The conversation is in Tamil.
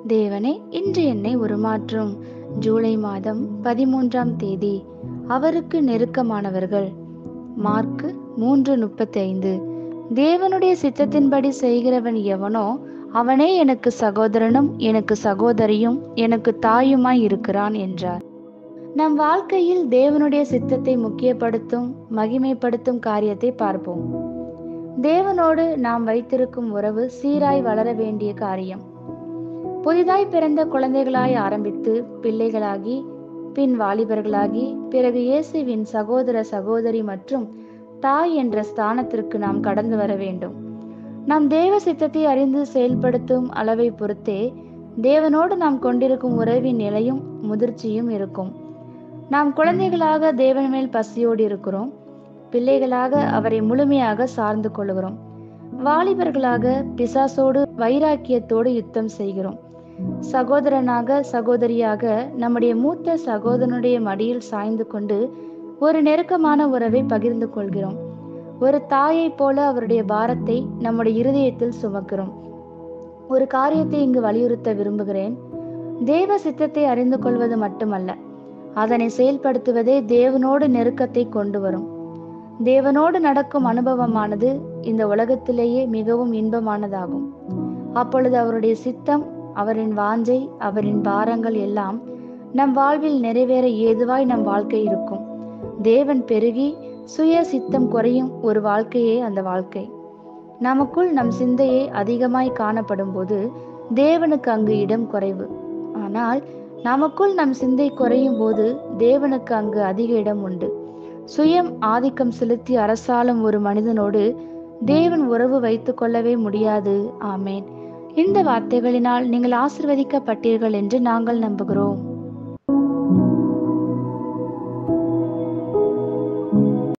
தேவனே, இன்று என்னை உருமாற்றும். ஜூலை மாதம் 13ஆம் தேதி. அவருக்கு நெருக்கமானவர்கள். மார்க்கு 3:35. தேவனுடைய சித்தத்தின்படி செய்கிறவன் எவனோ அவனே எனக்கு சகோதரனும் எனக்கு சகோதரியும் எனக்கு தாயுமாய் இருக்கிறான் என்றார். நம் வாழ்க்கையில் தேவனுடைய சித்தத்தை முக்கியப்படுத்தும் மகிமைப்படுத்தும் காரியத்தை பார்ப்போம். தேவனோடு நாம் வைத்திருக்கும் உறவு சீராய் வளர வேண்டிய காரியம். புதிதாய் பிறந்த குழந்தைகளாய் ஆரம்பித்து பிள்ளைகளாகி பின் வாலிபர்களாகி பிறகு இயேசுவின் சகோதர சகோதரி மற்றும் தாய் என்ற ஸ்தானத்திற்கு நாம் கடந்து வர வேண்டும். நாம் தேவ சித்தத்தை அறிந்து செயல்படுத்தும் அளவை பொறுத்தே தேவனோடு நாம் கொண்டிருக்கும் உறவின் நிலையும் முதிர்ச்சியும் இருக்கும். நாம் குழந்தைகளாக தேவன் மேல் பசியோடு இருக்கிறோம். பிள்ளைகளாக அவரை முழுமையாக சார்ந்து கொள்கிறோம். வாலிபர்களாக பிசாசோடு வைராக்கியத்தோடு யுத்தம் செய்கிறோம். சகோதரனாக சகோதரியாக நம்முடைய மூத்த சகோதரனுடைய மடியில் சாய்ந்து கொண்டு ஒரு நெருக்கமான உறவை பகிர்ந்து கொள்கிறோம். ஒரு தாயை போல அவருடைய பாரத்தை நம்முடைய இருதயத்தில் சுமக்கிறோம். ஒரு காரியத்தை இங்கு வலியுறுத்த விரும்புகிறேன். தேவ சித்தத்தை அறிந்து கொள்வது மட்டுமல்ல, அதனை செயல்படுத்துவதே தேவனோடு நெருக்கத்தை கொண்டு வரும். தேவனோடு நடக்கும் அனுபவமானது இந்த உலகத்திலேயே மிகவும் இன்பமானதாகும். அப்பொழுது அவருடைய சித்தம், அவரின் வாஞ்சை, அவரின் பாரங்கள் எல்லாம் நம் வாழ்வில் நிறைவேற ஏதுவாய் நம் வாழ்க்கை இருக்கும். தேவன் பெருகி சுய சித்தம் குறையும் ஒரு வாழ்க்கையே அந்த வாழ்க்கை. நமக்குள் நம் சிந்தையே அதிகமாய் காணப்படும் போது தேவனுக்கு அங்கு இடம் குறைவு. ஆனால் நமக்குள் நம் சிந்தை குறையும் போது தேவனுக்கு அங்கு அதிக இடம் உண்டு. சுயம் ஆதிக்கம் செலுத்தி அரசாளும் ஒரு மனிதனோடு தேவன் உறவு வைத்து கொள்ளவே முடியாது. ஆமேன். இந்த வார்த்தைகளினால் நீங்கள் ஆசிர்வதிக்கப்பட்டீர்கள் என்று நாங்கள் நம்புகிறோம்.